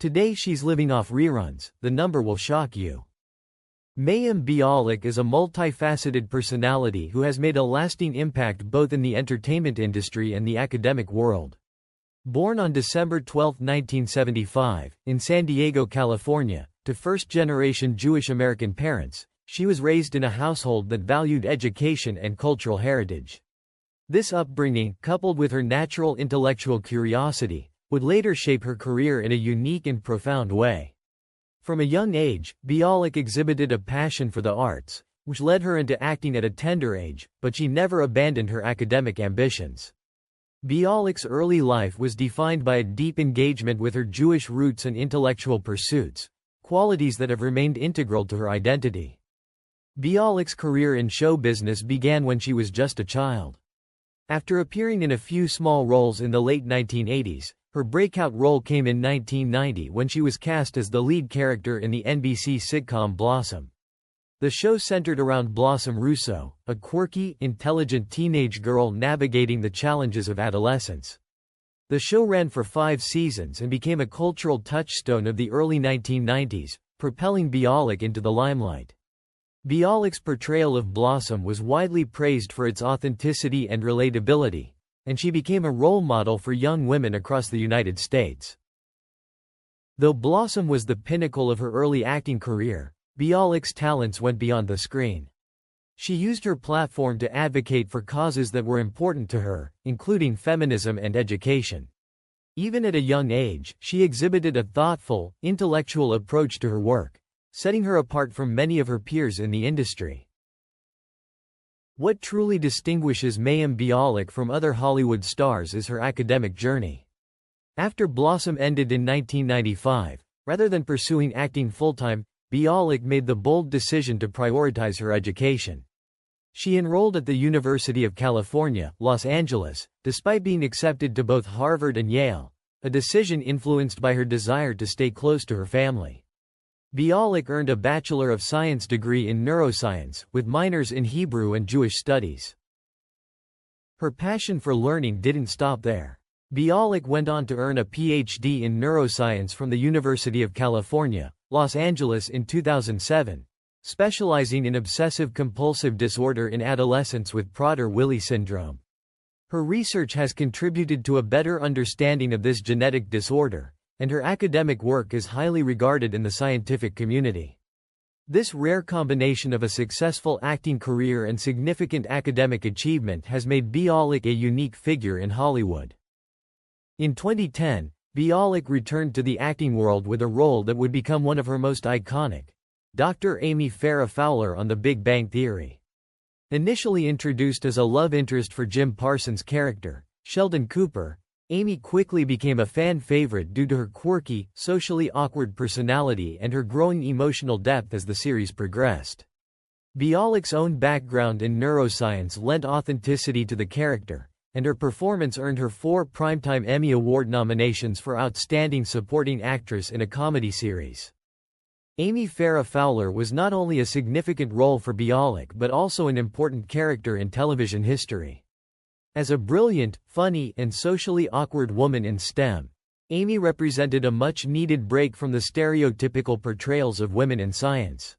Today she's living off reruns. The number will shock you. Mayim Bialik is a multifaceted personality who has made a lasting impact both in the entertainment industry and the academic world. Born on December 12, 1975, in San Diego, California, to first-generation Jewish-American parents, she was raised in a household that valued education and cultural heritage. This upbringing, coupled with her natural intellectual curiosity, would later shape her career in a unique and profound way. From a young age, Bialik exhibited a passion for the arts, which led her into acting at a tender age, but she never abandoned her academic ambitions. Bialik's early life was defined by a deep engagement with her Jewish roots and intellectual pursuits, qualities that have remained integral to her identity. Bialik's career in show business began when she was just a child. After appearing in a few small roles in the late 1980s, her breakout role came in 1990 when she was cast as the lead character in the NBC sitcom Blossom. The show centered around Blossom Russo, a quirky, intelligent teenage girl navigating the challenges of adolescence. The show ran for 5 seasons and became a cultural touchstone of the early 1990s, propelling Bialik into the limelight. Bialik's portrayal of Blossom was widely praised for its authenticity and relatability, and she became a role model for young women across the United States. Though Blossom was the pinnacle of her early acting career, Bialik's talents went beyond the screen. She used her platform to advocate for causes that were important to her, including feminism and education. Even at a young age, she exhibited a thoughtful, intellectual approach to her work, setting her apart from many of her peers in the industry. What truly distinguishes Mayim Bialik from other Hollywood stars is her academic journey. After Blossom ended in 1995, rather than pursuing acting full-time, Bialik made the bold decision to prioritize her education. She enrolled at the University of California, Los Angeles, despite being accepted to both Harvard and Yale, a decision influenced by her desire to stay close to her family. Bialik earned a Bachelor of Science degree in neuroscience, with minors in Hebrew and Jewish studies. Her passion for learning didn't stop there. Bialik went on to earn a PhD in neuroscience from the University of California, Los Angeles in 2007, specializing in obsessive-compulsive disorder in adolescents with Prader-Willi syndrome. Her research has contributed to a better understanding of this genetic disorder, and her academic work is highly regarded in the scientific community. This rare combination of a successful acting career and significant academic achievement has made Bialik a unique figure in Hollywood. In 2010, Bialik returned to the acting world with a role that would become one of her most iconic, Dr. Amy Farrah Fowler on The Big Bang Theory. Initially introduced as a love interest for Jim Parsons' character, Sheldon Cooper, Amy quickly became a fan favorite due to her quirky, socially awkward personality and her growing emotional depth as the series progressed. Bialik's own background in neuroscience lent authenticity to the character, and her performance earned her 4 Primetime Emmy Award nominations for Outstanding Supporting Actress in a Comedy Series. Amy Farrah Fowler was not only a significant role for Bialik but also an important character in television history. As a brilliant, funny, and socially awkward woman in STEM, Amy represented a much-needed break from the stereotypical portrayals of women in science.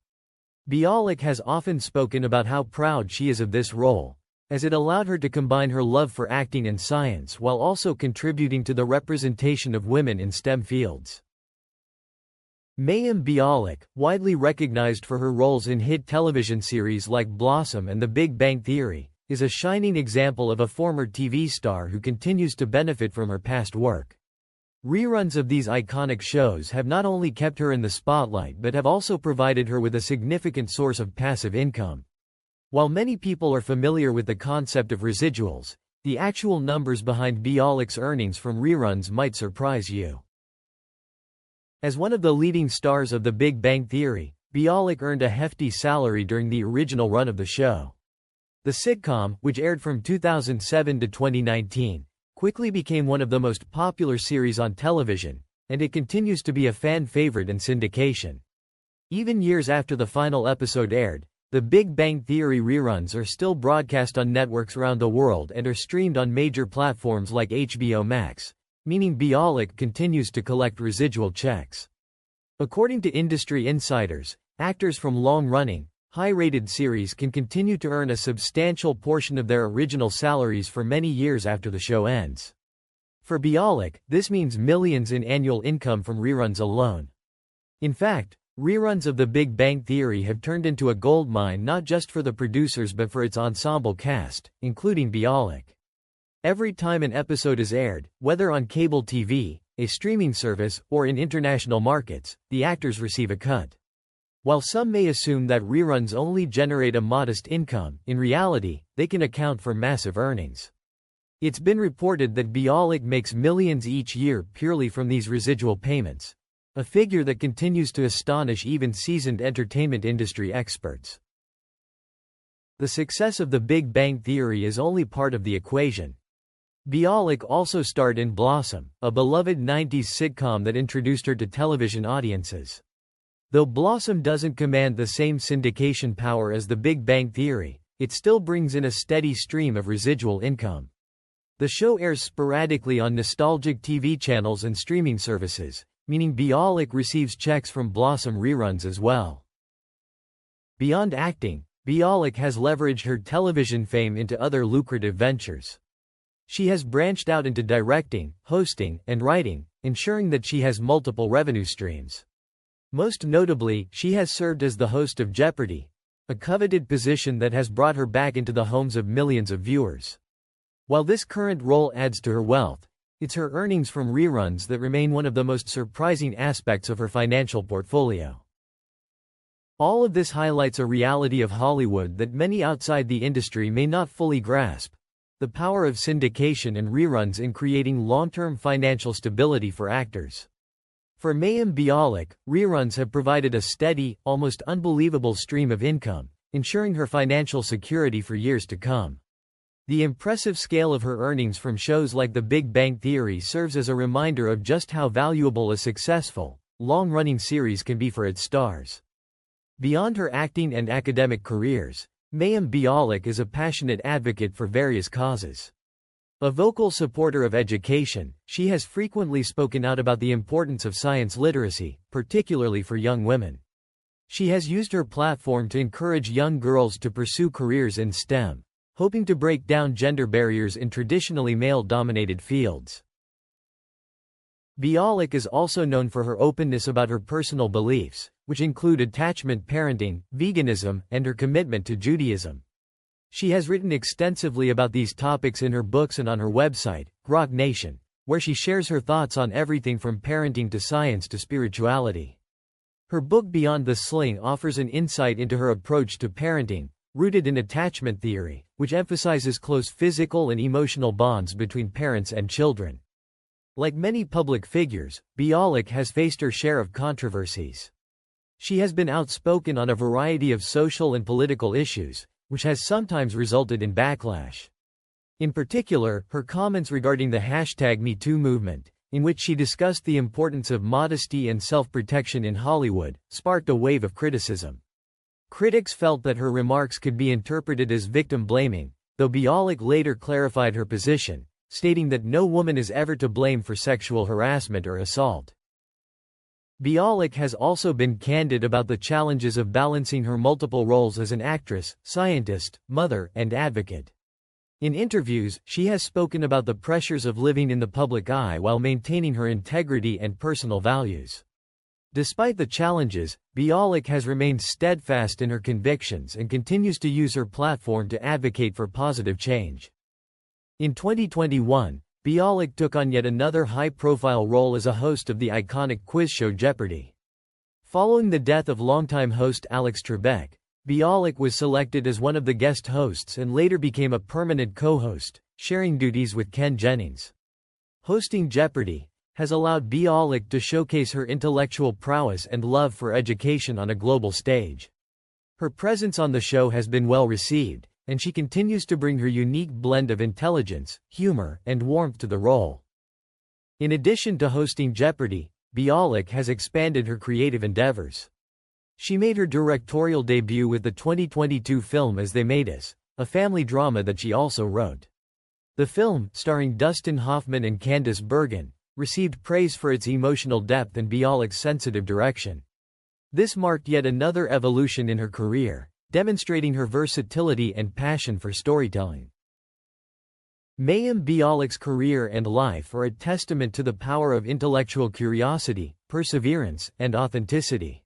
Bialik has often spoken about how proud she is of this role, as it allowed her to combine her love for acting and science while also contributing to the representation of women in STEM fields. Mayim Bialik, widely recognized for her roles in hit television series like Blossom and The Big Bang Theory, is a shining example of a former TV star who continues to benefit from her past work. Reruns of these iconic shows have not only kept her in the spotlight but have also provided her with a significant source of passive income. While many people are familiar with the concept of residuals, the actual numbers behind Bialik's earnings from reruns might surprise you. As one of the leading stars of The Big Bang Theory, Bialik earned a hefty salary during the original run of the show. The sitcom, which aired from 2007 to 2019, quickly became one of the most popular series on television, and it continues to be a fan favorite in syndication. Even years after the final episode aired, The Big Bang Theory reruns are still broadcast on networks around the world and are streamed on major platforms like HBO Max, meaning Bialik continues to collect residual checks. According to industry insiders, actors from long-running, high-rated series can continue to earn a substantial portion of their original salaries for many years after the show ends. For Bialik, this means millions in annual income from reruns alone. In fact, reruns of The Big Bang Theory have turned into a goldmine not just for the producers but for its ensemble cast, including Bialik. Every time an episode is aired, whether on cable TV, a streaming service, or in international markets, the actors receive a cut. While some may assume that reruns only generate a modest income, in reality, they can account for massive earnings. It's been reported that Bialik makes millions each year purely from these residual payments, a figure that continues to astonish even seasoned entertainment industry experts. The success of The Big Bang Theory is only part of the equation. Bialik also starred in Blossom, a beloved 90s sitcom that introduced her to television audiences. Though Blossom doesn't command the same syndication power as The Big Bang Theory, it still brings in a steady stream of residual income. The show airs sporadically on nostalgic TV channels and streaming services, meaning Bialik receives checks from Blossom reruns as well. Beyond acting, Bialik has leveraged her television fame into other lucrative ventures. She has branched out into directing, hosting, and writing, ensuring that she has multiple revenue streams. Most notably, she has served as the host of Jeopardy! A coveted position that has brought her back into the homes of millions of viewers. While this current role adds to her wealth, it's her earnings from reruns that remain one of the most surprising aspects of her financial portfolio. All of this highlights a reality of Hollywood that many outside the industry may not fully grasp: the power of syndication and reruns in creating long-term financial stability for actors. For Mayim Bialik, reruns have provided a steady, almost unbelievable stream of income, ensuring her financial security for years to come. The impressive scale of her earnings from shows like The Big Bang Theory serves as a reminder of just how valuable a successful, long-running series can be for its stars. Beyond her acting and academic careers, Mayim Bialik is a passionate advocate for various causes. A vocal supporter of education, she has frequently spoken out about the importance of science literacy, particularly for young women. She has used her platform to encourage young girls to pursue careers in STEM, hoping to break down gender barriers in traditionally male-dominated fields. Bialik is also known for her openness about her personal beliefs, which include attachment parenting, veganism, and her commitment to Judaism. She has written extensively about these topics in her books and on her website, Grok Nation, where she shares her thoughts on everything from parenting to science to spirituality. Her book Beyond the Sling offers an insight into her approach to parenting, rooted in attachment theory, which emphasizes close physical and emotional bonds between parents and children. Like many public figures, Bialik has faced her share of controversies. She has been outspoken on a variety of social and political issues, which has sometimes resulted in backlash. In particular, her comments regarding the #MeToo movement, in which she discussed the importance of modesty and self-protection in Hollywood, sparked a wave of criticism. Critics felt that her remarks could be interpreted as victim-blaming, though Bialik later clarified her position, stating that no woman is ever to blame for sexual harassment or assault. Bialik has also been candid about the challenges of balancing her multiple roles as an actress, scientist, mother, and advocate. In interviews, she has spoken about the pressures of living in the public eye while maintaining her integrity and personal values. Despite the challenges, Bialik has remained steadfast in her convictions and continues to use her platform to advocate for positive change. In 2021, Bialik took on yet another high-profile role as a host of the iconic quiz show Jeopardy! Following the death of longtime host Alex Trebek, Bialik was selected as one of the guest hosts and later became a permanent co-host, sharing duties with Ken Jennings. Hosting Jeopardy! Has allowed Bialik to showcase her intellectual prowess and love for education on a global stage. Her presence on the show has been well received, and she continues to bring her unique blend of intelligence, humor, and warmth to the role. In addition to hosting Jeopardy!, Bialik has expanded her creative endeavors. She made her directorial debut with the 2022 film As They Made Us, a family drama that she also wrote. The film, starring Dustin Hoffman and Candice Bergen, received praise for its emotional depth and Bialik's sensitive direction. This marked yet another evolution in her career, demonstrating her versatility and passion for storytelling. Mayim Bialik's career and life are a testament to the power of intellectual curiosity, perseverance, and authenticity.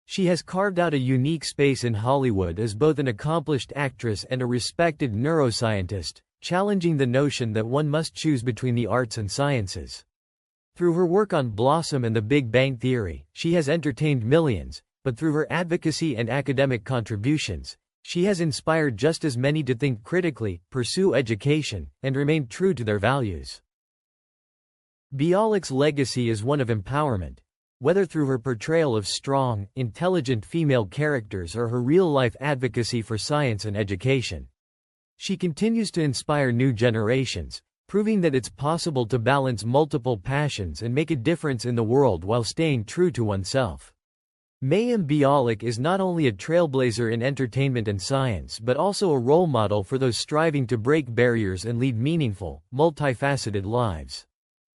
She has carved out a unique space in Hollywood as both an accomplished actress and a respected neuroscientist, challenging the notion that one must choose between the arts and sciences. Through her work on Blossom and The Big Bang Theory, she has entertained millions, but through her advocacy and academic contributions, she has inspired just as many to think critically, pursue education, and remain true to their values. Bialik's legacy is one of empowerment. Whether through her portrayal of strong, intelligent female characters or her real-life advocacy for science and education. She continues to inspire new generations, proving that it's possible to balance multiple passions and make a difference in the world while staying true to oneself. Mayim Bialik is not only a trailblazer in entertainment and science but also a role model for those striving to break barriers and lead meaningful, multifaceted lives.